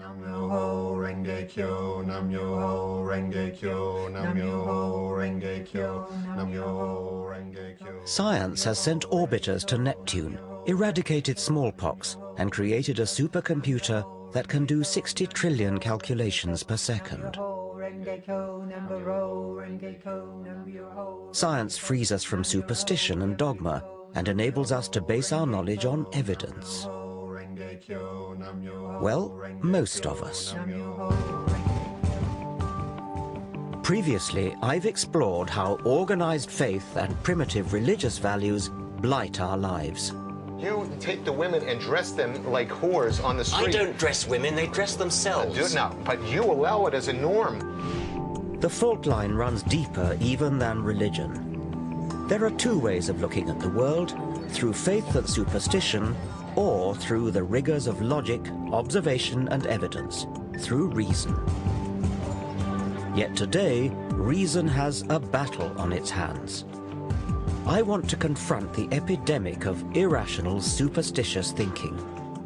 Nam-myoho Renge Kyo, Nam-myoho Renge Kyo, Nam-myoho Renge Kyo, Nam-myoho Renge Kyo. Science has sent orbiters to Neptune, eradicated smallpox, and created a supercomputer that can do 60 trillion calculations per second. Science frees us from superstition and dogma and enables us to base our knowledge on evidence. Well, most of us. Previously, I've explored how organized faith and primitive religious values blight our lives. You take the women and dress them like whores on the street. I don't dress women, they dress themselves. No, but you allow it as a norm. The fault line runs deeper even than religion. There are two ways of looking at the world, through faith and superstition, or through the rigors of logic, observation and evidence, through reason. Yet today, reason has a battle on its hands. I want to confront the epidemic of irrational, superstitious thinking.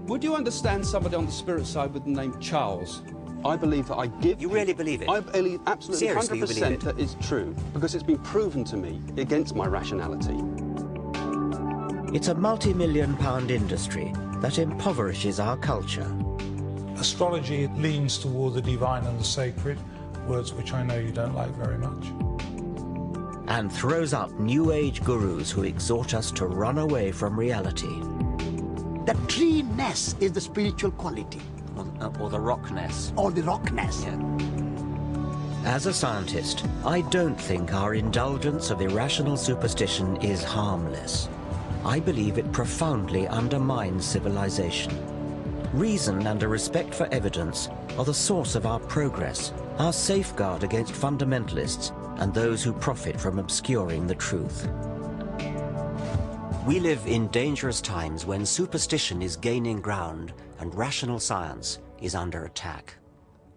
Would you understand somebody on the spirit side with the name Charles? I believe that I give... You really believe it? I believe absolutely. Seriously, 100% that it's true, because it's been proven to me against my rationality. It's a multi-million-pound industry that impoverishes our culture. Astrology leans toward the divine and the sacred, words which I know you don't like very much. And throws up New Age gurus who exhort us to run away from reality. The tree-ness is the spiritual quality. Or the rockness. Or the rockness. Yeah. As a scientist, I don't think our indulgence of irrational superstition is harmless. I believe it profoundly undermines civilization. Reason and a respect for evidence are the source of our progress, our safeguard against fundamentalists and those who profit from obscuring the truth. We live in dangerous times when superstition is gaining ground and rational science is under attack.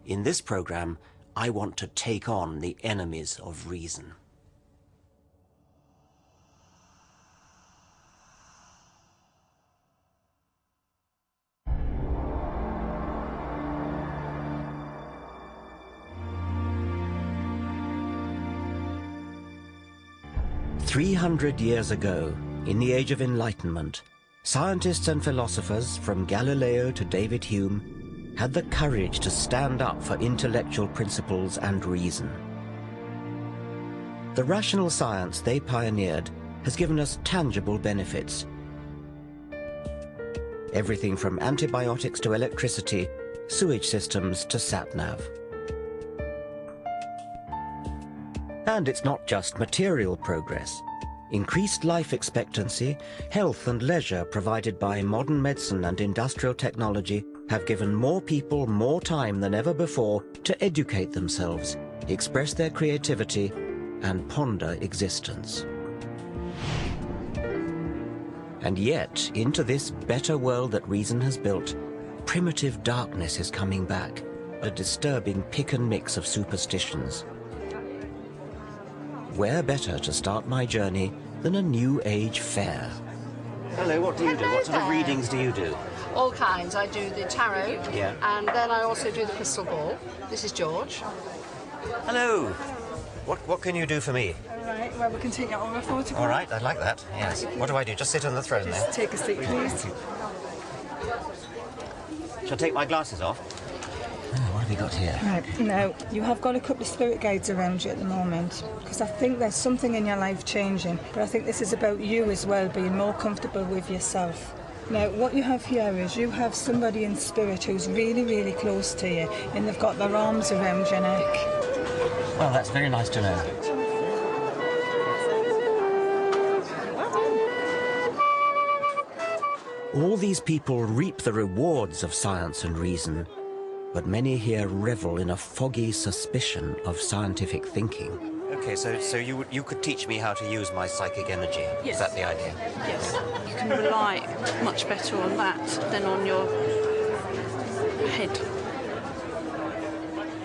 In this program, I want to take on the enemies of reason. "300 years ago, in the Age of Enlightenment, scientists and philosophers from Galileo to David Hume had the courage to stand up for intellectual principles and reason. The rational science they pioneered has given us tangible benefits. Everything from antibiotics to electricity, sewage systems to sat-nav. And it's not just material progress. Increased life expectancy, health and leisure provided by modern medicine and industrial technology have given more people more time than ever before to educate themselves, express their creativity, and ponder existence. And yet, into this better world that reason has built, primitive darkness is coming back, a disturbing pick and mix of superstitions. Where better to start my journey than a New Age fair? Hello, what do you do? What sort of readings do you do? All kinds. I do the tarot, and then I also do the crystal ball. This is George. Hello. What can you do for me? All right, well, we can take out a photograph. All right, I'd like that, yes. What do I do? Just sit on the throne there? Just take a seat, please. Shall I take my glasses off? What have you got here? Right, now, you have got a couple of spirit guides around you at the moment, because I think there's something in your life changing, but I think this is about you as well, being more comfortable with yourself. Now, what you have here is you have somebody in spirit who's really, really close to you, and they've got their arms around your neck. Well, that's very nice to know. All these people reap the rewards of science and reason, but many here revel in a foggy suspicion of scientific thinking. Okay, so you could teach me how to use my psychic energy? Yes. Is that the idea? Yes. You can rely much better on that than on your head.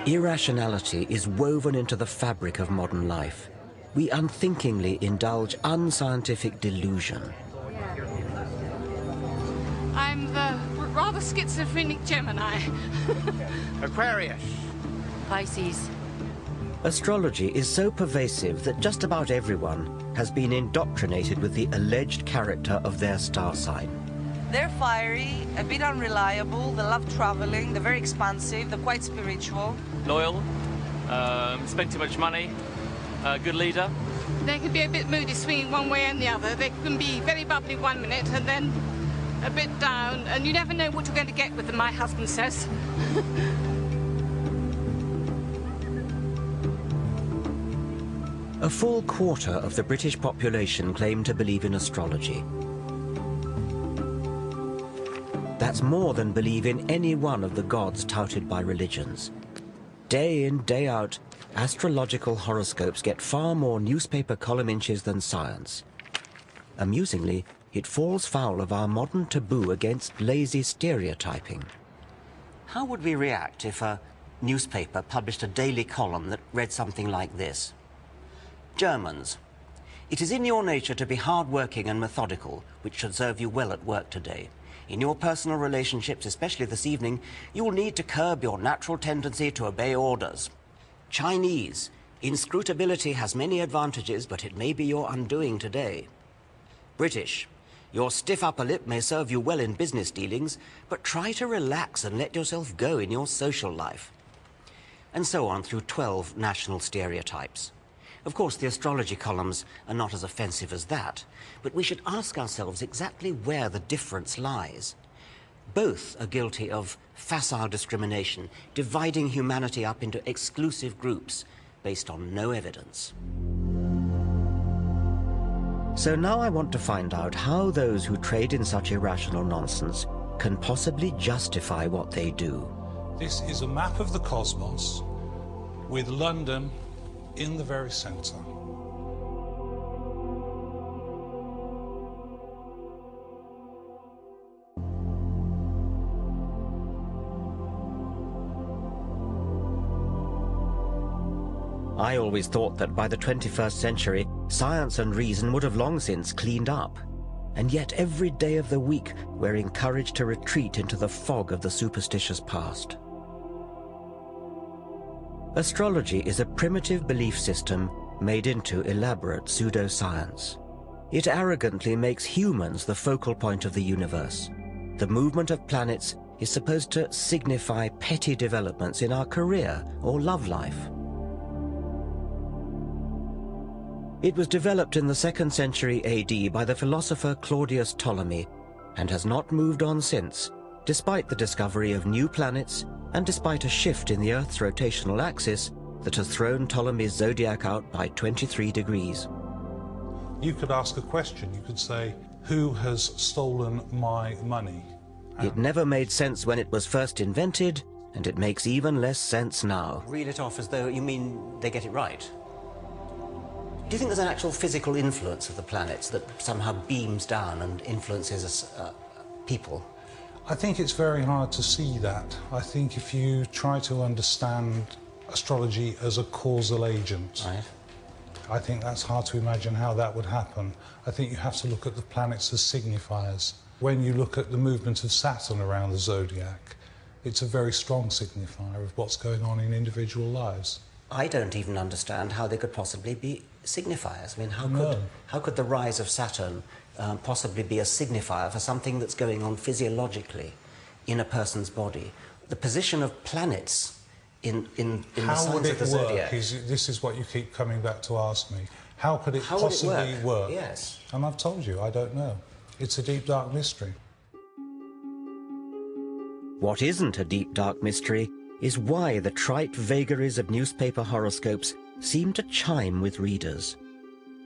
Irrationality is woven into the fabric of modern life. We unthinkingly indulge unscientific delusion. I'm the rather schizophrenic Gemini. Aquarius. Pisces. Astrology is so pervasive that just about everyone has been indoctrinated with the alleged character of their star sign. They're fiery, a bit unreliable, they love traveling, they're very expansive, they're quite spiritual. Loyal, spend too much money, good leader. They can be a bit moody, swinging one way and the other. They can be very bubbly 1 minute and then a bit down, and you never know what you're going to get with them, my husband says. A full quarter of the British population claim to believe in astrology. That's more than believe in any one of the gods touted by religions. Day in, day out, astrological horoscopes get far more newspaper column inches than science. Amusingly, it falls foul of our modern taboo against lazy stereotyping. How would we react if a newspaper published a daily column that read something like this? Germans, it is in your nature to be hard-working and methodical, which should serve you well at work today. In your personal relationships, especially this evening, you will need to curb your natural tendency to obey orders. Chinese, inscrutability has many advantages, but it may be your undoing today. British, your stiff upper lip may serve you well in business dealings, but try to relax and let yourself go in your social life. And so on through 12 national stereotypes. Of course, the astrology columns are not as offensive as that, but we should ask ourselves exactly where the difference lies. Both are guilty of facile discrimination, dividing humanity up into exclusive groups based on no evidence. So now I want to find out how those who trade in such irrational nonsense can possibly justify what they do. This is a map of the cosmos with London in the very centre. I always thought that by the 21st century, science and reason would have long since cleaned up. And yet every day of the week, we're encouraged to retreat into the fog of the superstitious past. Astrology is a primitive belief system made into elaborate pseudoscience. It arrogantly makes humans the focal point of the universe. The movement of planets is supposed to signify petty developments in our career or love life. It was developed in the 2nd century AD by the philosopher Claudius Ptolemy and has not moved on since, despite the discovery of new planets and despite a shift in the Earth's rotational axis that has thrown Ptolemy's zodiac out by 23 degrees. You could ask a question. You could say, who has stolen my money? It never made sense when it was first invented, and it makes even less sense now. Reel it off as though you mean they get it right. Do you think there's an actual physical influence of the planets that somehow beams down and influences people? I think it's very hard to see that. I think if you try to understand astrology as a causal agent, right, I think that's hard to imagine how that would happen. I think you have to look at the planets as signifiers. When you look at the movement of Saturn around the zodiac, it's a very strong signifier of what's going on in individual lives. I don't even understand how they could possibly be signifiers. I mean, how could the rise of Saturn possibly be a signifier for something that's going on physiologically in a person's body? The position of planets in the signs of the zodiac. This is what you keep coming back to ask me. How could it possibly work? Yes. And I've told you, I don't know. It's a deep, dark mystery. What isn't a deep, dark mystery is why the trite vagaries of newspaper horoscopes seem to chime with readers.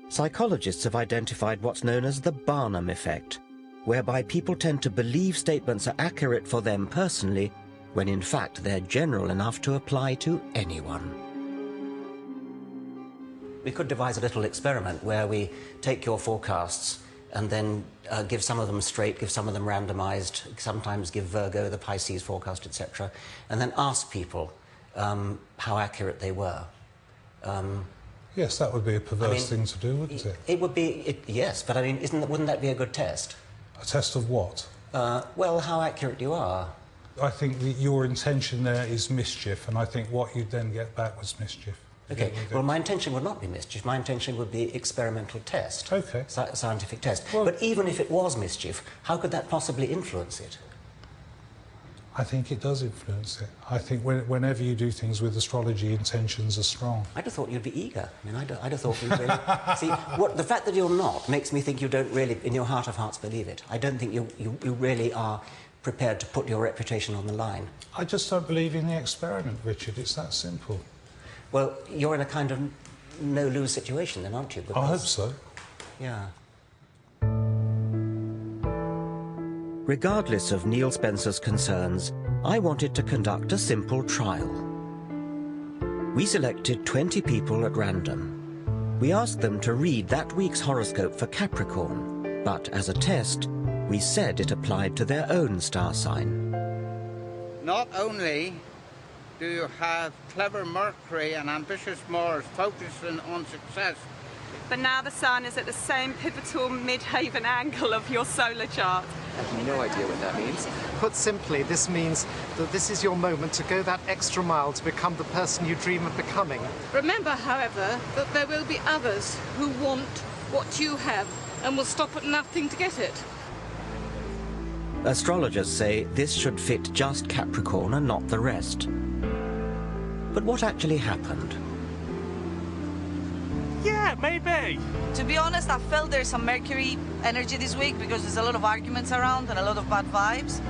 Psychologists have identified what's known as the Barnum effect, whereby people tend to believe statements are accurate for them personally, when in fact they're general enough to apply to anyone. We could devise a little experiment where we take your forecasts and then give some of them straight, give some of them randomized, sometimes give Virgo the Pisces forecast, etc., and then ask people how accurate they were. Yes, that would be a perverse thing to do, wouldn't it? It would be, yes, but I mean, wouldn't that be a good test? A test of what? Well, how accurate you are. I think that your intention there is mischief, and I think what you'd then get back was mischief. Okay, well, my intention would not be mischief. My intention would be experimental test. Okay. Scientific test. Well, but even if it was mischief, how could that possibly influence it? I think it does influence it. I think whenever you do things with astrology, intentions are strong. I'd have thought you'd be eager. I mean, I'd have thought you'd really... See, the fact that you're not makes me think you don't really, in your heart of hearts, believe it. I don't think you really are prepared to put your reputation on the line. I just don't believe in the experiment, Richard. It's that simple. Well, you're in a kind of no-lose situation then, aren't you? Because, I hope so. Yeah. Regardless of Neil Spencer's concerns, I wanted to conduct a simple trial. We selected 20 people at random. We asked them to read that week's horoscope for Capricorn, but as a test, we said it applied to their own star sign. Not only do you have clever Mercury and ambitious Mars focusing on success, but now the Sun is at the same pivotal midhaven angle of your solar chart. I have no idea what that means. Put simply, this means that this is your moment to go that extra mile to become the person you dream of becoming. Remember, however, that there will be others who want what you have and will stop at nothing to get it. Astrologers say this should fit just Capricorn and not the rest. But what actually happened? Yeah, maybe. To be honest, I felt there's some Mercury energy this week because there's a lot of arguments around and a lot of bad vibes.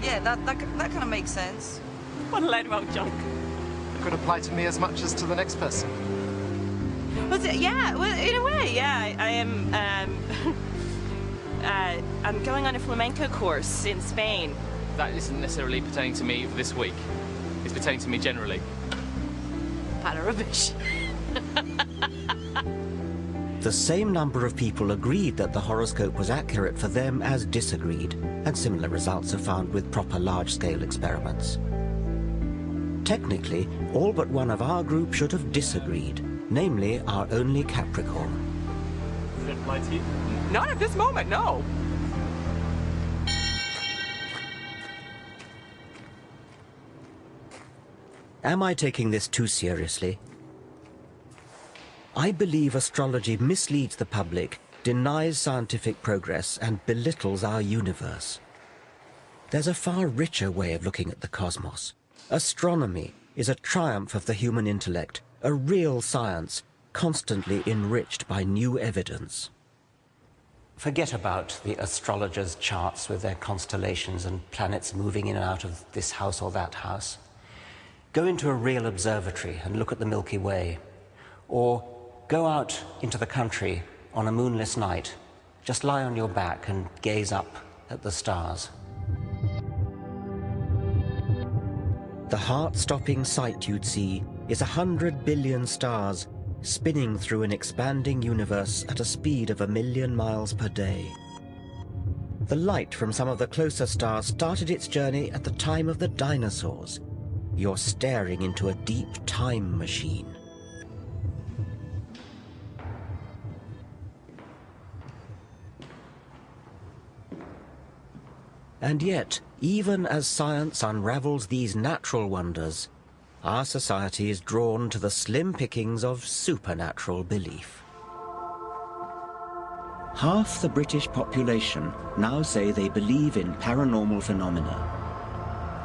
Yeah, that kind of makes sense. What a load of old junk. It could apply to me as much as to the next person. Well, yeah, well, in a way, yeah. I am. I'm going on a flamenco course in Spain. That isn't necessarily pertaining to me for this week. It's pertaining to me generally. Pat rubbish. The same number of people agreed that the horoscope was accurate for them as disagreed, and similar results are found with proper large-scale experiments. Technically, all but one of our group should have disagreed, namely our only Capricorn. Does it apply to you? Not at this moment, no. Am I taking this too seriously? I believe astrology misleads the public, denies scientific progress, and belittles our universe. There's a far richer way of looking at the cosmos. Astronomy is a triumph of the human intellect, a real science, constantly enriched by new evidence. Forget about the astrologers' charts with their constellations and planets moving in and out of this house or that house. Go into a real observatory and look at the Milky Way. Or go out into the country on a moonless night. Just lie on your back and gaze up at the stars. The heart-stopping sight you'd see is 100 billion stars spinning through an expanding universe at a speed of 1 million miles per day. The light from some of the closer stars started its journey at the time of the dinosaurs. You're staring into a deep time machine. And yet, even as science unravels these natural wonders, our society is drawn to the slim pickings of supernatural belief. Half the British population now say they believe in paranormal phenomena.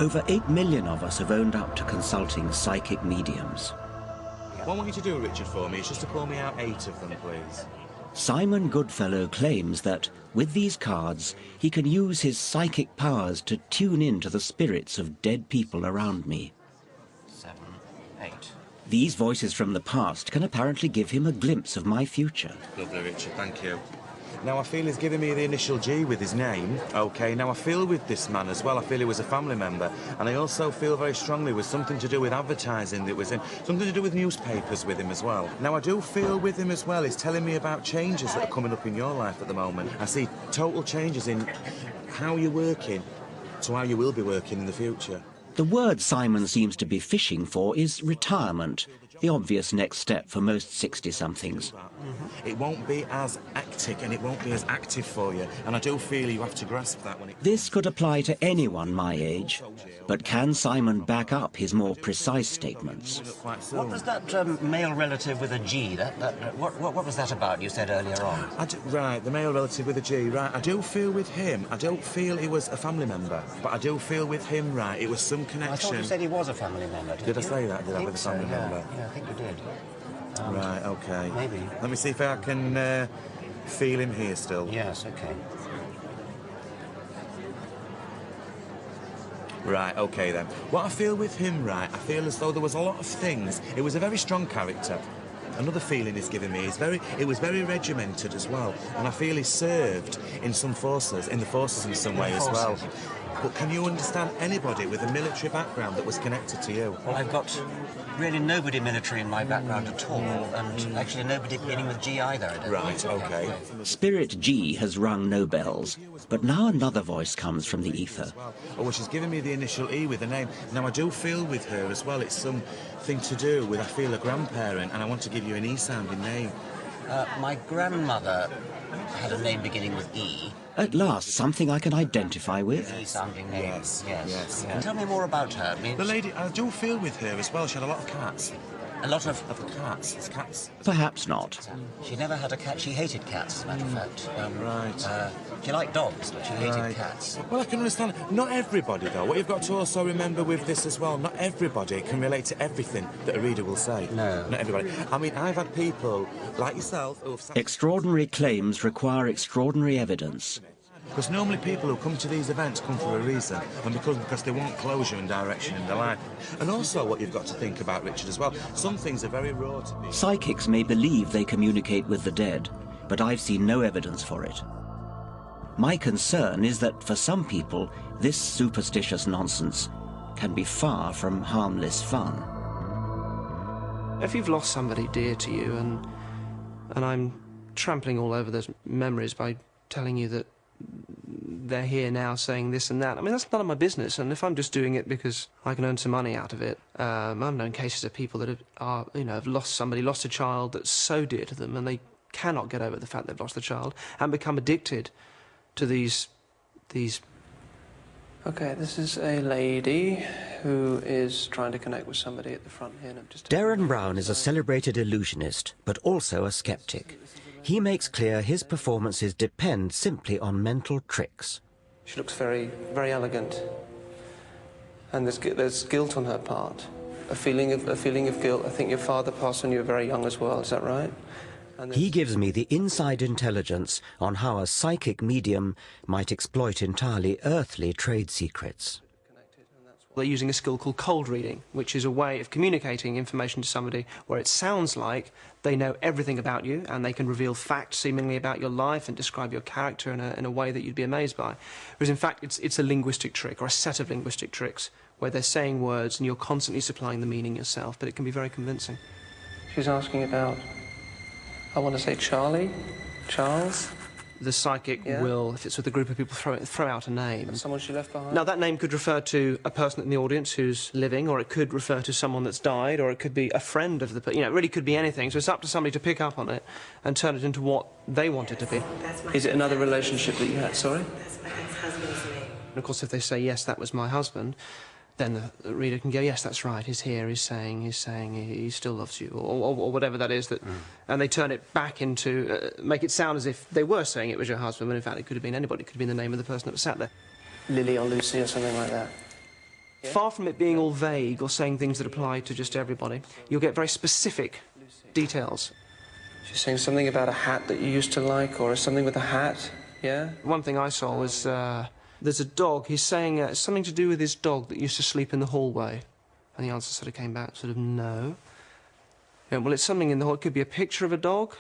Over 8 million of us have owned up to consulting psychic mediums. What I want you to do, Richard, for me is just to pull me out 8 of them, please. Simon Goodfellow claims that, with these cards, he can use his psychic powers to tune in to the spirits of dead people around me. 7, 8. These voices from the past can apparently give him a glimpse of my future. Lovely, Richard, thank you. Now, I feel he's giving me the initial G with his name. OK, now I feel with this man as well, I feel he was a family member. And I also feel very strongly with something to do with advertising that was in, something to do with newspapers with him as well. Now, I do feel with him as well, he's telling me about changes that are coming up in your life at the moment. I see total changes in how you're working to how you will be working in the future. The word Simon seems to be fishing for is retirement, the obvious next step for most 60-somethings. It won't be as hectic and it won't be as active for you, and I do feel you have to grasp that when it... This could apply to anyone my age, but can Simon back up his more precise statements? What was that male relative with a G? What was that about you said earlier on? Right, the male relative with a G, right. I do feel with him, I don't feel he was a family member, but I do feel with him, right, it was some connection... I thought you said he was a family member, Did I say that? Did I with a family member? Yeah, I think you did. Right, OK. Maybe. Let me see if I can feel him here still. Yes, OK. Right, OK then. What I feel with him, right, I feel as though there was a lot of things. It was a very strong character. Another feeling he's given me is it was very regimented as well, and I feel he served in some forces, in some way as well. But can you understand anybody with a military background that was connected to you? Well, I've got really nobody military in my background at all, and actually nobody beginning with G either. I don't Right, think. OK. Spirit G has rung no bells, but now another voice comes from the ether. Oh, well, she's given me the initial E with a name. Now, I do feel with her as well, it's something to do with, I feel, a grandparent, and I want to give you an E-sounding name. My grandmother had a name beginning with E. At last, something I can identify with. E-sounding name. Yes. Tell me more about her. The lady, I do feel with her as well, she had a lot of cats. A lot of cats. It's cats. Perhaps not. She never had a cat. She hated cats, as a matter of fact. Right. She liked dogs, but she hated cats. Well, I can understand. Not everybody, though. What you've got to also remember with this as well, not everybody can relate to everything that a reader will say. No. Not everybody. I mean, I've had people like yourself who have... Extraordinary claims require extraordinary evidence. Because normally people who come to these events come for a reason, and because they want closure and direction in their life. And also what you've got to think about, Richard, as well, some things are very raw to me. Psychics may believe they communicate with the dead, but I've seen no evidence for it. My concern is that for some people, this superstitious nonsense can be far from harmless fun. If you've lost somebody dear to you, and I'm trampling all over those memories by telling you that they're here now saying this and that. I mean, that's none of my business, and if I'm just doing it because I can earn some money out of it, I've known cases of people that have lost somebody, lost a child that's so dear to them, and they cannot get over the fact they've lost the child, and become addicted to these... OK, this is a lady who is trying to connect with somebody at the front here. Darren Brown is a celebrated illusionist, but also a skeptic. He makes clear his performances depend simply on mental tricks. She looks very, very elegant, and there's guilt on her part, a feeling of guilt. I think your father passed when you were very young as well. Is that right? He gives me the inside intelligence on how a psychic medium might exploit entirely earthly trade secrets. They're using a skill called cold reading, which is a way of communicating information to somebody where it sounds like they know everything about you and they can reveal facts seemingly about your life and describe your character in a way that you'd be amazed by. Whereas in fact it's a linguistic trick, or a set of linguistic tricks, where they're saying words and you're constantly supplying the meaning yourself, but it can be very convincing. She's asking about, I want to say Charlie, Charles. The psychic will, if it's with a group of people, throw out a name. Someone she left behind? Now, that name could refer to a person in the audience who's living, or it could refer to someone that's died, or it could be a friend of the person. You know, it really could be anything. So it's up to somebody to pick up on it and turn it into what they want it to be. Is it another relationship that you had? Sorry? That's my ex-husband's name. And of course, if they say, yes, that was my husband, then the reader can go, yes, that's right, he's here, he's saying he still loves you, or whatever that is, and they turn it back into, make it sound as if they were saying it was your husband, when in fact it could have been anybody, it could have been the name of the person that was sat there. Lily or Lucy or something like that. Yeah? Far from it being all vague or saying things that apply to just everybody, you'll get very specific details. She's saying something about a hat that you used to like, or something with a hat, yeah? One thing I saw was... there's a dog. He's saying something to do with his dog that used to sleep in the hallway. And the answer sort of came back, sort of, no. Yeah, well, it's something in the hall. It could be a picture of a dog.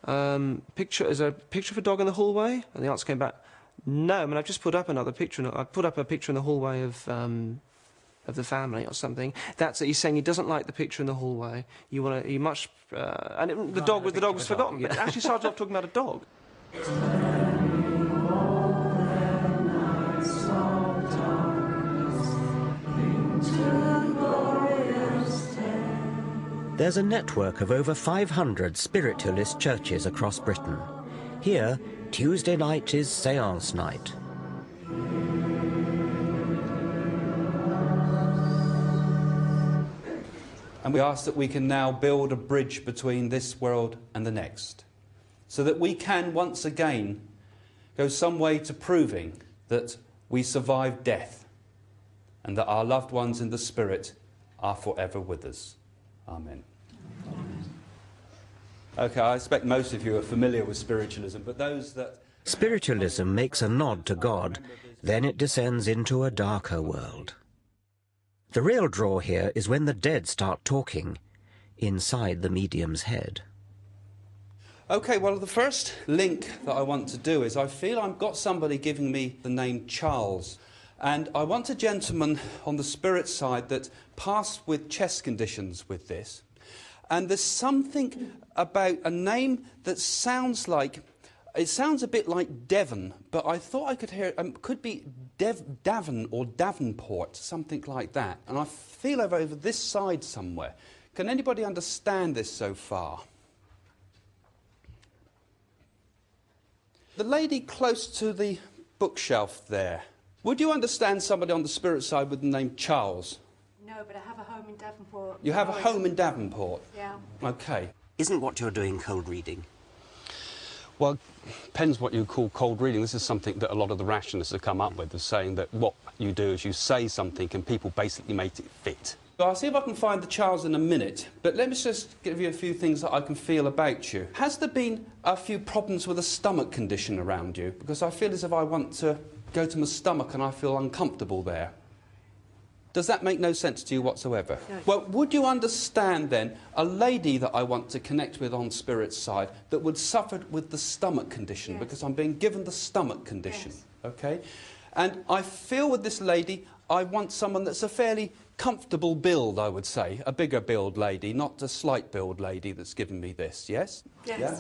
Is there a picture of a dog in the hallway? And the answer came back, no. I mean, I've just put up another picture. I put up a picture in the hallway of the family or something. That's it. He's saying he doesn't like the picture in the hallway. The dog was forgotten. It actually started off talking about a dog. There's a network of over 500 spiritualist churches across Britain. Here, Tuesday night is séance night. And we ask that we can now build a bridge between this world and the next, so that we can once again go some way to proving that we survived death and that our loved ones in the spirit are forever with us. Amen. Okay, I expect most of you are familiar with spiritualism, but those that... Spiritualism makes a nod to God, then it descends into a darker world. The real draw here is when the dead start talking inside the medium's head. Okay, well, the first link that I want to do is I feel I've got somebody giving me the name Charles. And I want a gentleman on the spirit side that passed with chest conditions with this. And there's something about a name that sounds like, it sounds a bit like Devon, but I thought I could hear, could be Davon or Davenport, something like that. And I feel over this side somewhere. Can anybody understand this so far? The lady close to the bookshelf there. Would you understand somebody on the spirit side with the name Charles? No, but I have a home in Davenport. You have a home in Davenport? Yeah. Okay. Isn't what you're doing cold reading? Well, depends what you call cold reading. This is something that a lot of the rationalists have come up with, is saying that what you do is you say something and people basically make it fit. So I'll see if I can find the Charles in a minute, but let me just give you a few things that I can feel about you. Has there been a few problems with a stomach condition around you? Because I feel as if I want to go to my stomach and I feel uncomfortable there. Does that make no sense to you whatsoever? No. Well, would you understand then a lady that I want to connect with on spirit's side that would suffer with the stomach condition? Yes. Because I'm being given the stomach condition, yes. Okay? And I feel with this lady, I want someone that's a fairly comfortable build, I would say. A bigger build lady, not a slight build lady that's given me this, yes? Yes. Yeah?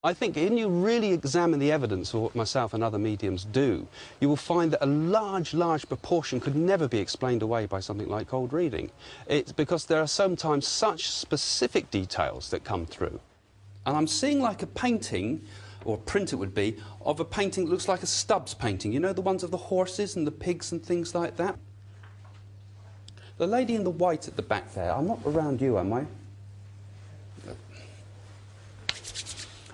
I think when you really examine the evidence of what myself and other mediums do, you will find that a large proportion could never be explained away by something like cold reading. It's because there are sometimes such specific details that come through. And I'm seeing like a painting, or a print it would be, of a painting that looks like a Stubbs painting. You know, the ones of the horses and the pigs and things like that? The lady in the white at the back there, I'm not around you, am I?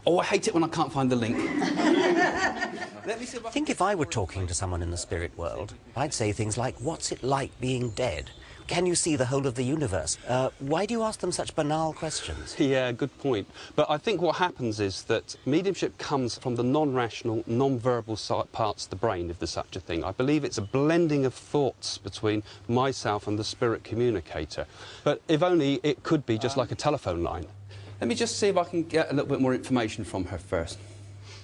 Oh, I hate it when I can't find the link. Let me see if I think if I were talking to someone in the spirit world, I'd say things like, what's it like being dead? Can you see the whole of the universe? Why do you ask them such banal questions? Yeah, good point. But I think what happens is that mediumship comes from the non-rational, non-verbal parts of the brain, if there's such a thing. I believe it's a blending of thoughts between myself and the spirit communicator. But if only it could be just like a telephone line. Let me just see if I can get a little bit more information from her first.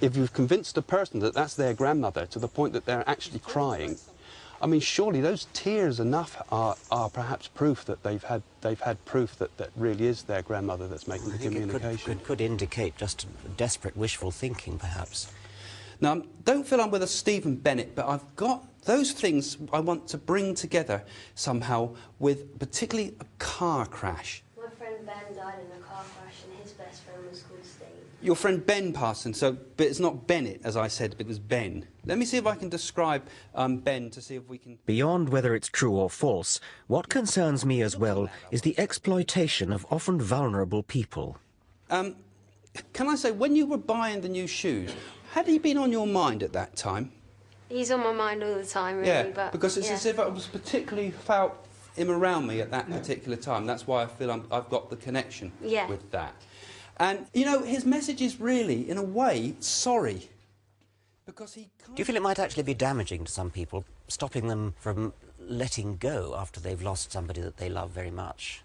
If you've convinced a person that that's their grandmother to the point that they're actually crying, I mean, surely those tears enough are perhaps proof that they've had proof that that really is their grandmother that's making the communication. It could indicate just desperate wishful thinking, perhaps. Now, don't feel I'm with a Stephen Bennett, but I've got those things I want to bring together somehow with particularly a car crash. My friend Ben died in a car crash and his best friend was called Steve. Your friend Ben Parson, but it's not Bennett, as I said, but it was Ben. Let me see if I can describe Ben to see if we can... Beyond whether it's true or false, what concerns me as well is the exploitation of often vulnerable people. Can I say, when you were buying the new shoes, had he been on your mind at that time? He's on my mind all the time, really. Yeah, but, because it's as if I was particularly felt him around me at that particular time. That's why I feel I've got the connection with that. And, you know, his message is really, in a way, sorry. Because he can't... Do you feel it might actually be damaging to some people, stopping them from letting go after they've lost somebody that they love very much?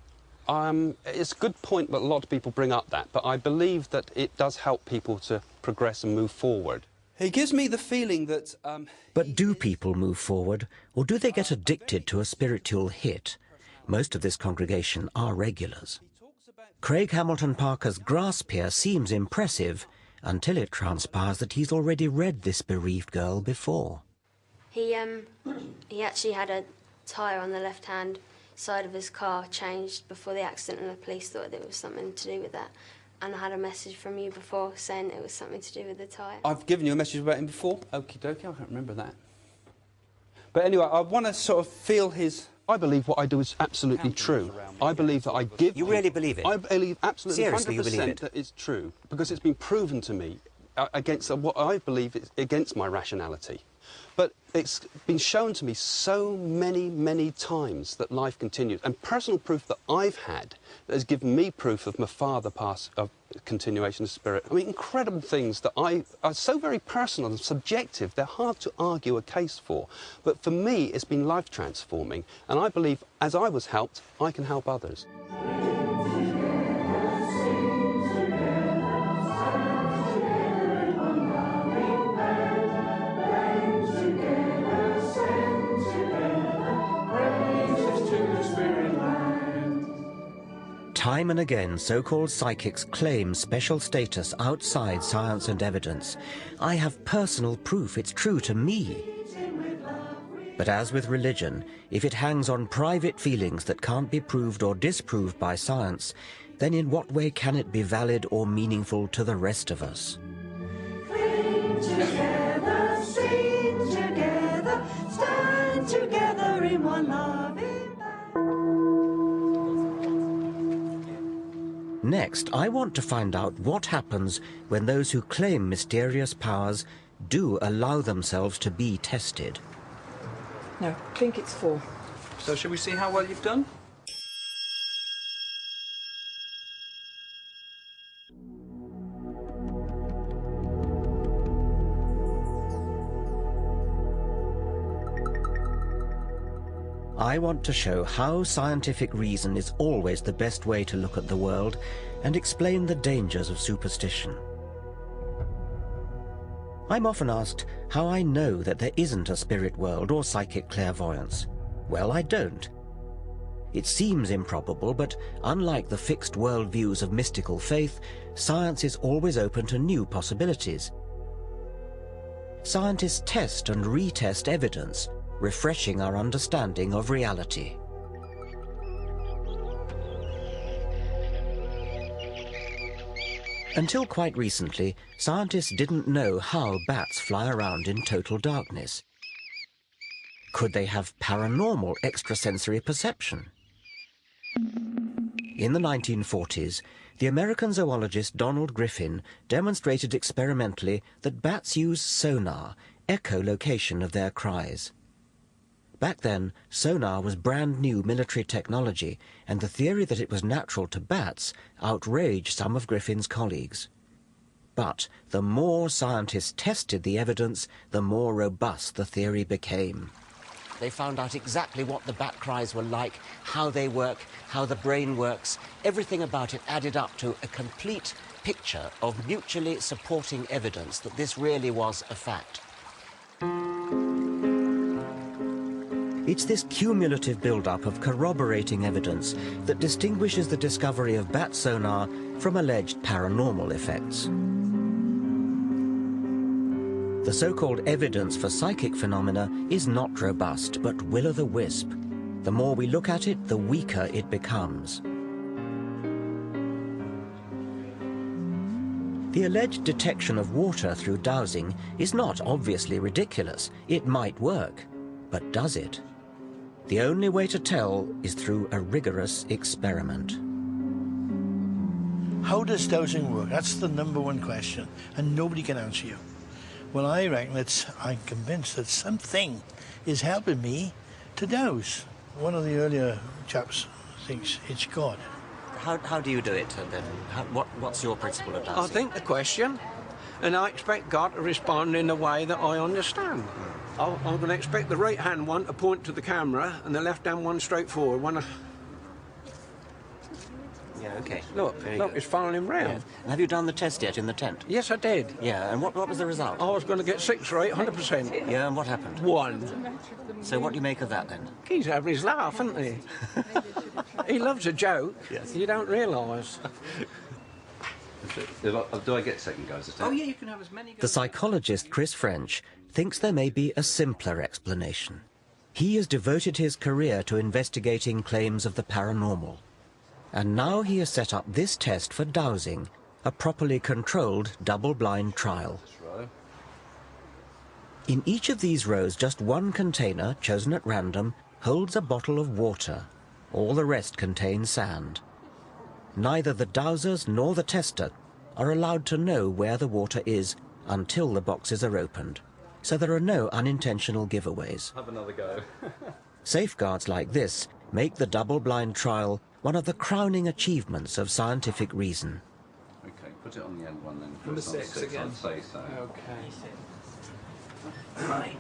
It's a good point, but a lot of people bring up that. But I believe that it does help people to progress and move forward. He gives me the feeling that... But do people move forward, or do they get addicted to a spiritual hit? Most of this congregation are regulars. Craig Hamilton Parker's grasp here seems impressive until it transpires that he's already read this bereaved girl before. He actually had a tyre on the left hand. side of his car changed before the accident, and the police thought that it was something to do with that. And I had a message from you before saying it was something to do with the tyre. I've given you a message about him before. Okie dokie, I can't remember that. But anyway, I want to sort of feel his... I believe what I do is absolutely true. I believe that I give... You really believe it? I believe absolutely Seriously, 100% you believe it? that it's true, because it's been proven to me against what I believe is against my rationality. But it's been shown to me so many, many times that life continues. And personal proof that I've had that has given me proof of my father past of continuation of spirit. I mean, incredible things that are so very personal and subjective, they're hard to argue a case for. But for me, it's been life transforming. And I believe, as I was helped, I can help others. Time and again, so-called psychics claim special status outside science and evidence. I have personal proof it's true to me. But as with religion, if it hangs on private feelings that can't be proved or disproved by science, then in what way can it be valid or meaningful to the rest of us? Cling together, sing together, stand together in one loving band. Next, I want to find out what happens when those who claim mysterious powers do allow themselves to be tested. No, I think it's 4. So shall we see how well you've done? I want to show how scientific reason is always the best way to look at the world and explain the dangers of superstition. I'm often asked how I know that there isn't a spirit world or psychic clairvoyance. Well, I don't. It seems improbable, but unlike the fixed worldviews of mystical faith, science is always open to new possibilities. Scientists test and retest evidence, refreshing our understanding of reality. Until quite recently, scientists didn't know how bats fly around in total darkness. Could they have paranormal extrasensory perception? In the 1940s, the American zoologist Donald Griffin demonstrated experimentally that bats use sonar, echolocation of their cries. Back then, sonar was brand new military technology, and the theory that it was natural to bats outraged some of Griffin's colleagues. But the more scientists tested the evidence, the more robust the theory became. They found out exactly what the bat cries were like, how they work, how the brain works. Everything about it added up to a complete picture of mutually supporting evidence that this really was a fact. It's this cumulative build-up of corroborating evidence that distinguishes the discovery of bat sonar from alleged paranormal effects. The so-called evidence for psychic phenomena is not robust, but will-o'-the-wisp. The more we look at it, the weaker it becomes. The alleged detection of water through dowsing is not obviously ridiculous. It might work, but does it? The only way to tell is through a rigorous experiment. How does dowsing work? That's the #1 question, and nobody can answer you. Well, I reckon I'm convinced that something is helping me to douse. One of the earlier chaps thinks it's God. How do you do it, then? What's your principle of dowsing? I think the question, and I expect God to respond in a way that I understand. I'm going to expect the right-hand one to point to the camera and the left-hand one straight forward. Yeah, OK. Look, it's following round. Yeah. And have you done the test yet in the tent? Yes, I did. Yeah, and what was the result? I was going to get 6 or 8, 100%. Yeah, and what happened? 1. So what do you make of that, then? He's having his laugh, isn't he? He loves a joke. Yes. You don't realise. Do I get second goes at it? Oh, yeah, you can have as many goes. The psychologist Chris French thinks there may be a simpler explanation. He has devoted his career to investigating claims of the paranormal. And now he has set up this test for dowsing, a properly controlled double-blind trial. In each of these rows, just one container, chosen at random, holds a bottle of water. All the rest contain sand. Neither the dowsers nor the tester are allowed to know where the water is until the boxes are opened. So there are no unintentional giveaways. Have another go. Safeguards like this make the double-blind trial one of the crowning achievements of scientific reason. Okay, put it on the end one then. Number 6 again. I'd say so. Okay. Right.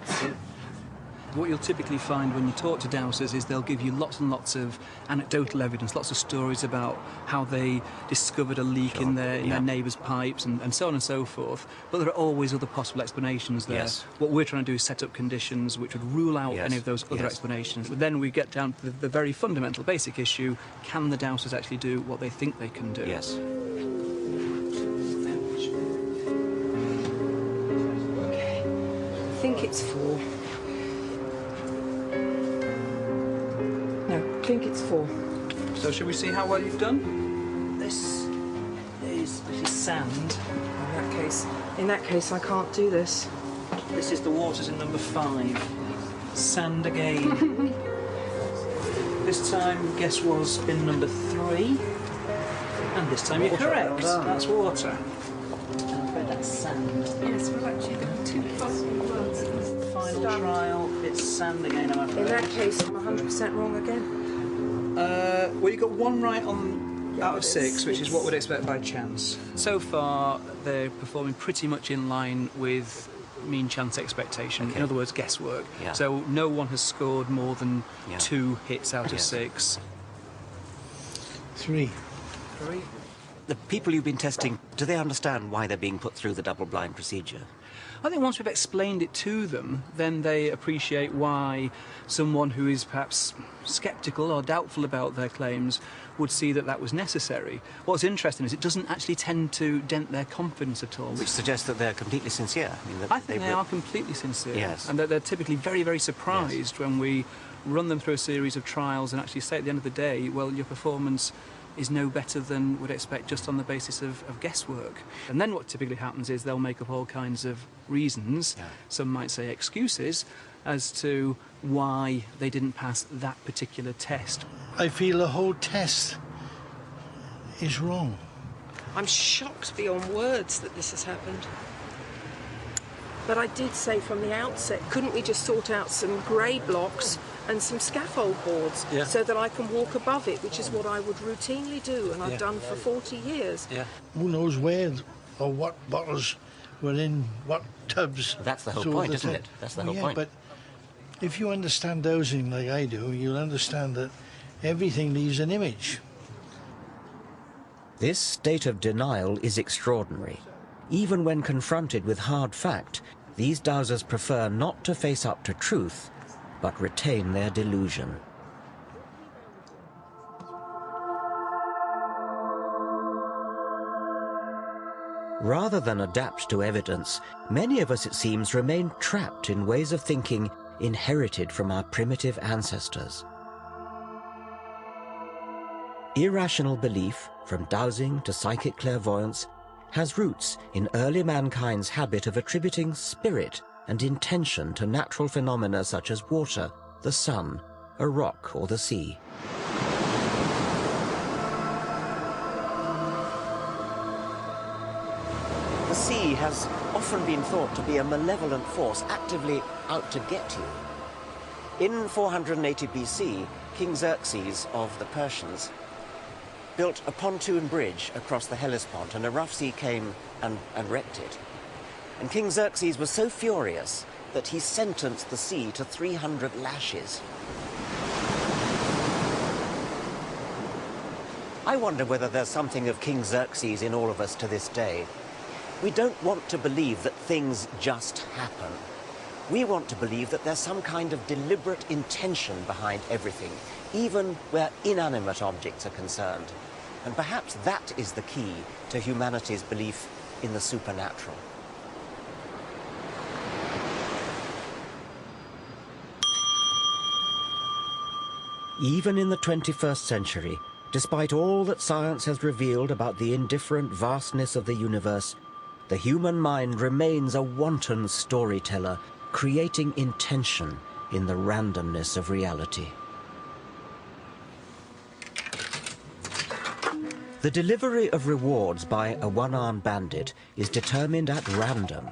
What you'll typically find when you talk to dowsers is they'll give you lots and lots of anecdotal evidence, lots of stories about how they discovered a leak in their neighbour's pipes and so on and so forth. But there are always other possible explanations there. Yes. What we're trying to do is set up conditions which would rule out any of those other explanations. But then we get down to the very fundamental, basic issue: can the dowsers actually do what they think they can do? Yes. Okay. I think it's 4. I think it's 4. So shall we see how well you've done? This is sand. In that case, I can't do this. This is the waters in number 5. Sand again. This time, guess was bin number 3. And this time you're correct. That's water. I'm afraid that's sand. Yes, we've actually got 2 possible words. Final trial, it's sand again, I'm afraid. In that case, I'm 100% wrong again. Well, you got 1 right out of 6, which is what we'd expect by chance. So far, they're performing pretty much in line with mean chance expectation. In other words, guesswork. Yeah. So no one has scored more than 2 hits out of 6. 3. The people you've been testing, do they understand why they're being put through the double-blind procedure? I think once we've explained it to them, then they appreciate why someone who is perhaps sceptical or doubtful about their claims would see that that was necessary. What's interesting is it doesn't actually tend to dent their confidence at all. Which suggests that they're completely sincere. I think they are completely sincere. Yes. And that they're typically very, very surprised when we run them through a series of trials and actually say at the end of the day, well, your performance is no better than would expect just on the basis of guesswork. And then what typically happens is they'll make up all kinds of reasons, some might say excuses, as to why they didn't pass that particular test. I feel the whole test is wrong. I'm shocked beyond words that this has happened. But I did say from the outset, couldn't we just sort out some grey blocks and some scaffold boards so that I can walk above it, which is what I would routinely do and I've done for 40 years. Who knows where or what bottles were in what tubs. That's the whole point, isn't it? That's the whole point. But if you understand dowsing like I do, you'll understand that everything leaves an image. This state of denial is extraordinary. Even when confronted with hard fact, these dowsers prefer not to face up to truth, but retain their delusion. Rather than adapt to evidence, many of us, it seems, remain trapped in ways of thinking inherited from our primitive ancestors. Irrational belief, from dowsing to psychic clairvoyance, has roots in early mankind's habit of attributing spirit and intention to natural phenomena such as water, the sun, a rock, or the sea. The sea has often been thought to be a malevolent force actively out to get you. In 480 BC, King Xerxes of the Persians built a pontoon bridge across the Hellespont, and a rough sea came and wrecked it. And King Xerxes was so furious that he sentenced the sea to 300 lashes. I wonder whether there's something of King Xerxes in all of us to this day. We don't want to believe that things just happen. We want to believe that there's some kind of deliberate intention behind everything, even where inanimate objects are concerned. And perhaps that is the key to humanity's belief in the supernatural. Even in the 21st century, despite all that science has revealed about the indifferent vastness of the universe, the human mind remains a wanton storyteller, creating intention in the randomness of reality. The delivery of rewards by a one-armed bandit is determined at random.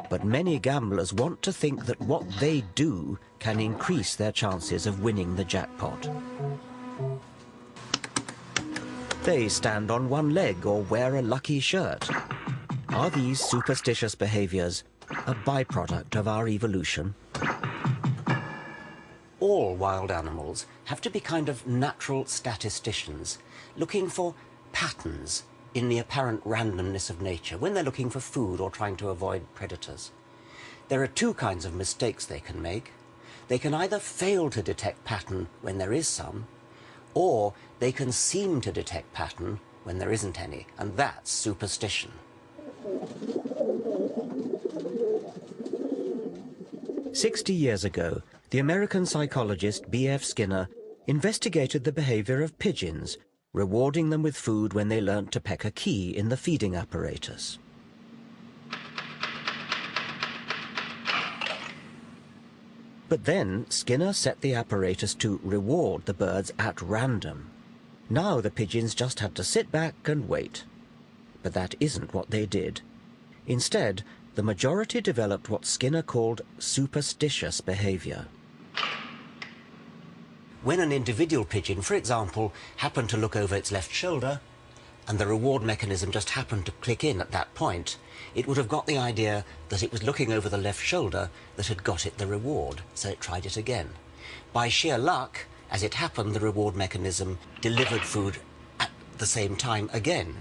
But many gamblers want to think that what they do can increase their chances of winning the jackpot. They stand on one leg or wear a lucky shirt. Are these superstitious behaviors a byproduct of our evolution? All wild animals have to be kind of natural statisticians, looking for patterns in the apparent randomness of nature when they're looking for food or trying to avoid predators. There are two kinds of mistakes they can make. They can either fail to detect pattern when there is some, or they can seem to detect pattern when there isn't any, and that's superstition. 60 years ago, the American psychologist B.F. Skinner investigated the behavior of pigeons, rewarding them with food when they learnt to peck a key in the feeding apparatus. But then Skinner set the apparatus to reward the birds at random. Now the pigeons just had to sit back and wait. But that isn't what they did. Instead, the majority developed what Skinner called superstitious behavior. When an individual pigeon, for example, happened to look over its left shoulder, and the reward mechanism just happened to click in at that point, it would have got the idea that it was looking over the left shoulder that had got it the reward, so it tried it again. By sheer luck, as it happened, the reward mechanism delivered food at the same time again.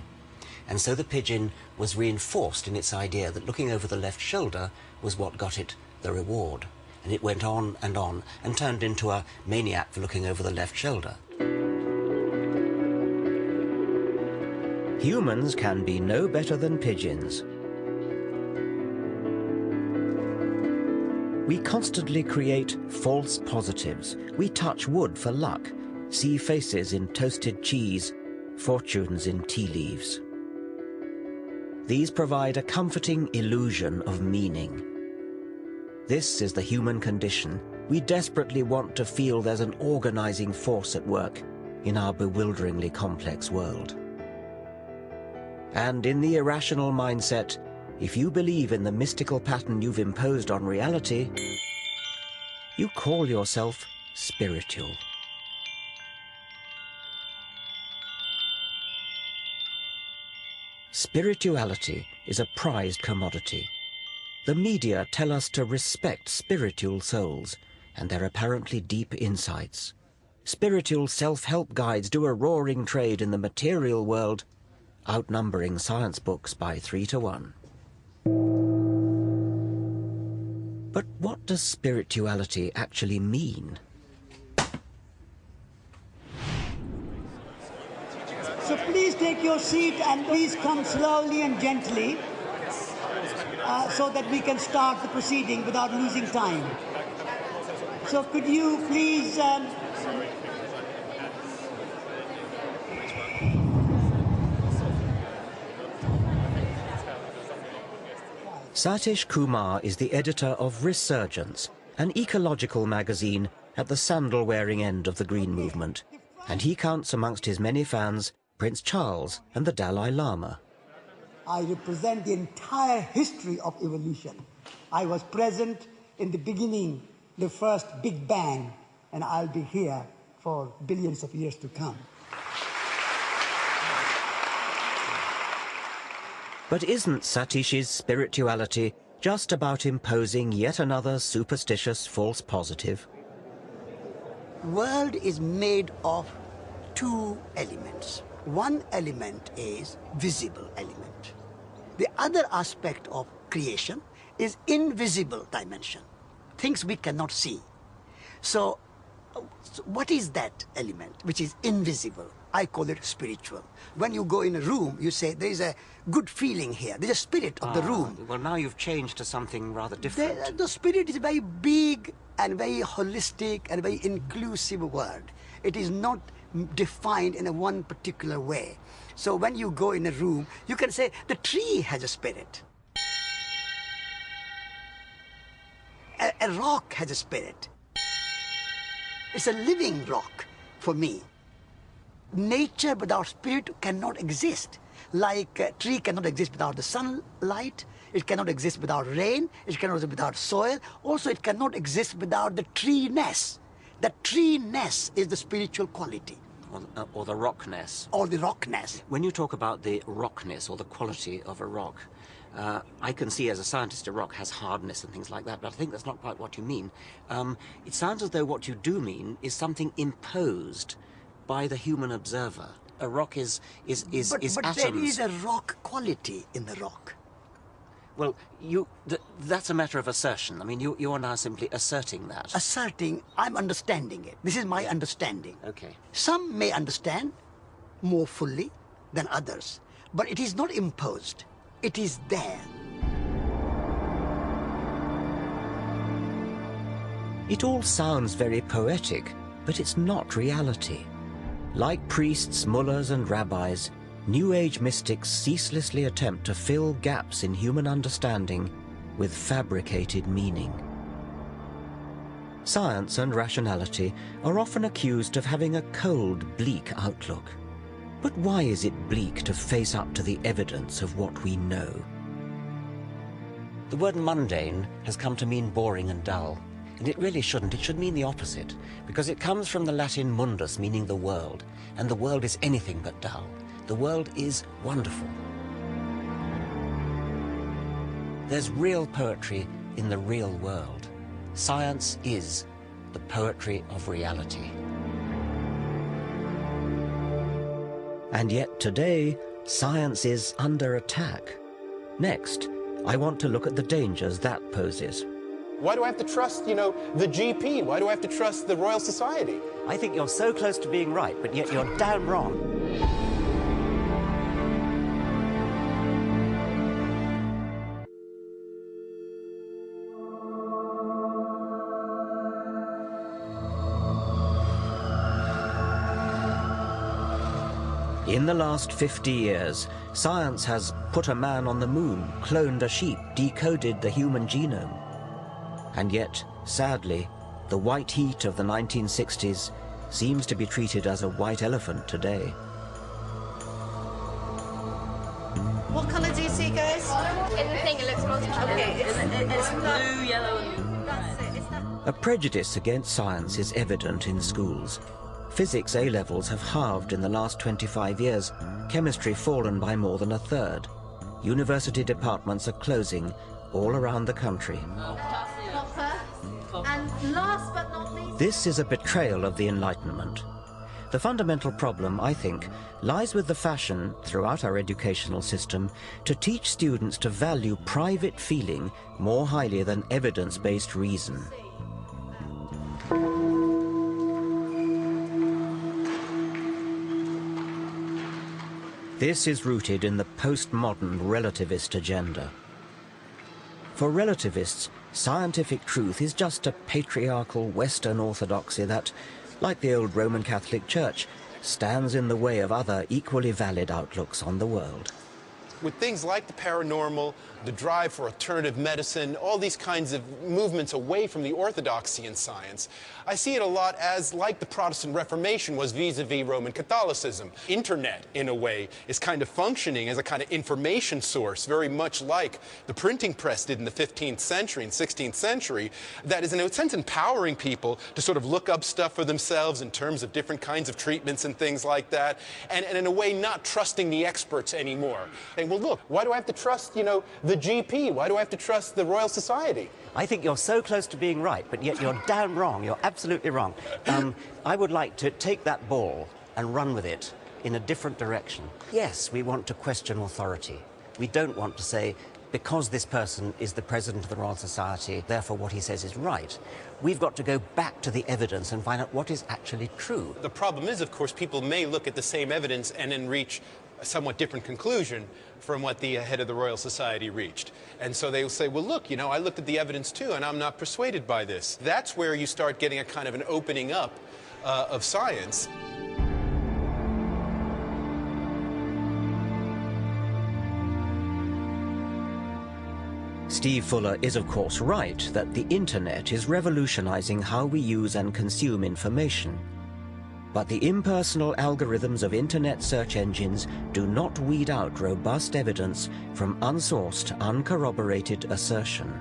And so the pigeon was reinforced in its idea that looking over the left shoulder was what got it the reward. And it went on and turned into a maniac for looking over the left shoulder. Humans can be no better than pigeons. We constantly create false positives. We touch wood for luck, see faces in toasted cheese, fortunes in tea leaves. These provide a comforting illusion of meaning. This is the human condition. We desperately want to feel there's an organizing force at work in our bewilderingly complex world. And in the irrational mindset, if you believe in the mystical pattern you've imposed on reality, you call yourself spiritual. Spirituality is a prized commodity. The media tell us to respect spiritual souls and their apparently deep insights. Spiritual self-help guides do a roaring trade in the material world, outnumbering science books by 3 to 1. But what does spirituality actually mean? So please take your seat and please come slowly and gently so that we can start the proceeding without losing time. So could you please... Satish Kumar is the editor of Resurgence, an ecological magazine at the sandal-wearing end of the Green Movement, and he counts amongst his many fans Prince Charles and the Dalai Lama. I represent the entire history of evolution. I was present in the beginning, the first Big Bang, and I'll be here for billions of years to come. But isn't Satish's spirituality just about imposing yet another superstitious false positive? World is made of two elements. One element is visible element. The other aspect of creation is invisible dimension, things we cannot see. So what is that element which is invisible? I call it spiritual. When you go in a room, you say, there is a good feeling here. There's a spirit of the room. Well, now you've changed to something rather different. The spirit is very big and very holistic and very inclusive word. It is not defined in a one particular way. So when you go in a room, you can say the tree has a spirit. A rock has a spirit. It's a living rock for me. Nature without spirit cannot exist. Like a tree cannot exist without the sunlight, it cannot exist without rain, it cannot exist without soil, also it cannot exist without the tree-ness. The tree-ness is the spiritual quality. Or the rockness. Or the rockness. When you talk about the rockness or the quality of a rock, I can see as a scientist a rock has hardness and things like that, but I think that's not quite what you mean. It sounds as though what you do mean is something imposed by the human observer. A rock is atoms. But there is a rock quality in the rock. Well, that's a matter of assertion. I mean, you are now simply asserting that. Asserting, I'm understanding it. This is my understanding. Okay. Some may understand more fully than others, but it is not imposed. It is there. It all sounds very poetic, but it's not reality. Like priests, mullahs and rabbis, New Age mystics ceaselessly attempt to fill gaps in human understanding with fabricated meaning. Science and rationality are often accused of having a cold, bleak outlook. But why is it bleak to face up to the evidence of what we know? The word mundane has come to mean boring and dull. And it really shouldn't. It should mean the opposite, because it comes from the Latin mundus, meaning the world, and the world is anything but dull. The world is wonderful. There's real poetry in the real world. Science is the poetry of reality. And yet today, science is under attack. Next, I want to look at the dangers that poses. Why do I have to trust, the GP? Why do I have to trust the Royal Society? I think you're so close to being right, but yet you're damn wrong. In the last 50 years, science has put a man on the moon, cloned a sheep, decoded the human genome. And yet, sadly, the white heat of the 1960s seems to be treated as a white elephant today. What colour do you see, guys? In the thing, it looks multicolored. Okay, it's blue, yellow, and that's it. A prejudice against science is evident in schools. Physics A-levels have halved in the last 25 years, chemistry fallen by more than a third. University departments are closing all around the country. And last but not least... This is a betrayal of the Enlightenment. The fundamental problem, I think, lies with the fashion throughout our educational system to teach students to value private feeling more highly than evidence-based reason. This is rooted in the postmodern relativist agenda. For relativists, scientific truth is just a patriarchal Western orthodoxy that, like the old Roman Catholic Church, stands in the way of other equally valid outlooks on the world. With things like the paranormal, the drive for alternative medicine, all these kinds of movements away from the orthodoxy in science, I see it a lot as like the Protestant Reformation was vis-a-vis Roman Catholicism. Internet, in a way, is kind of functioning as a kind of information source, very much like the printing press did in the 15th century and 16th century, that is in a sense empowering people to sort of look up stuff for themselves in terms of different kinds of treatments and things like that, and in a way not trusting the experts anymore. And well, look, why do I have to trust, the GP? Why do I have to trust the Royal Society? I think you're so close to being right, but yet you're damn wrong. You're absolutely wrong. I would like to take that ball and run with it in a different direction. Yes, we want to question authority. We don't want to say, because this person is the president of the Royal Society, therefore what he says is right. We've got to go back to the evidence and find out what is actually true. The problem is, of course, people may look at the same evidence and then reach somewhat different conclusion from what the head of the Royal Society reached. And so they will say, well, look, you know, I looked at the evidence too, and I'm not persuaded by this. That's where you start getting a kind of an opening up of science. Steve Fuller is of course right that the internet is revolutionizing how we use and consume information. But the impersonal algorithms of internet search engines do not weed out robust evidence from unsourced, uncorroborated assertion.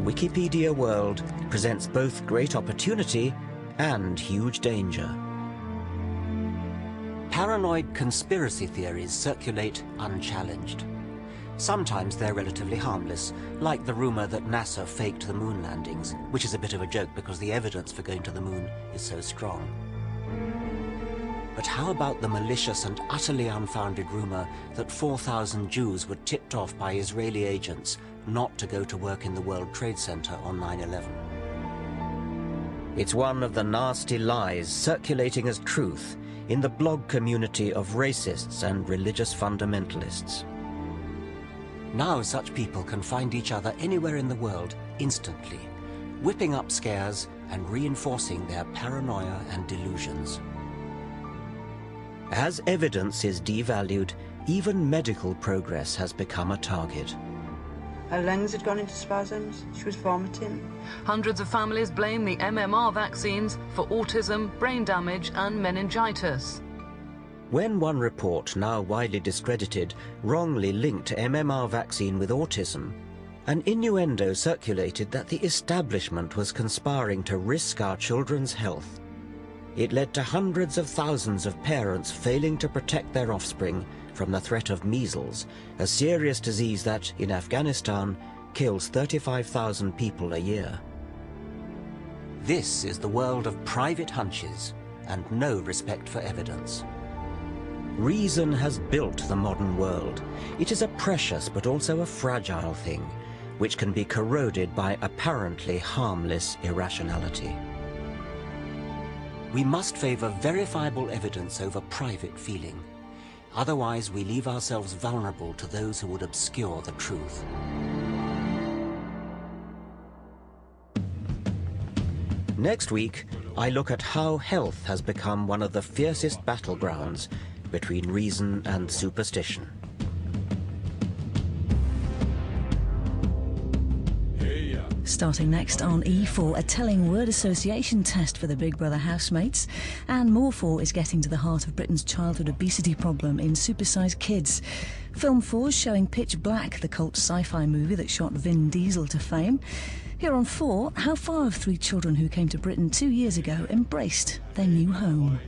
Wikipedia World presents both great opportunity and huge danger. Paranoid conspiracy theories circulate unchallenged. Sometimes they're relatively harmless, like the rumor that NASA faked the moon landings, which is a bit of a joke because the evidence for going to the moon is so strong. But how about the malicious and utterly unfounded rumor that 4,000 Jews were tipped off by Israeli agents not to go to work in the World Trade Center on 9/11? It's one of the nasty lies circulating as truth in the blog community of racists and religious fundamentalists. Now such people can find each other anywhere in the world instantly, whipping up scares and reinforcing their paranoia and delusions. As evidence is devalued, even medical progress has become a target. Her lungs had gone into spasms, she was vomiting. Hundreds of families blame the MMR vaccines for autism, brain damage and meningitis. When one report, now widely discredited, wrongly linked MMR vaccine with autism, an innuendo circulated that the establishment was conspiring to risk our children's health. It led to hundreds of thousands of parents failing to protect their offspring from the threat of measles, a serious disease that, in Afghanistan, kills 35,000 people a year. This is the world of private hunches and no respect for evidence. Reason has built the modern world. It is a precious but also a fragile thing, which can be corroded by apparently harmless irrationality. We must favor verifiable evidence over private feeling. Otherwise, we leave ourselves vulnerable to those who would obscure the truth. Next week, I look at how health has become one of the fiercest battlegrounds between reason and superstition. Starting next on E4, a telling word association test for the Big Brother housemates. And More 4 is getting to the heart of Britain's childhood obesity problem in Supersized Kids. Film 4 is showing Pitch Black, the cult sci-fi movie that shot Vin Diesel to fame. Here on 4, how far have 3 children who came to Britain 2 years ago embraced their new home?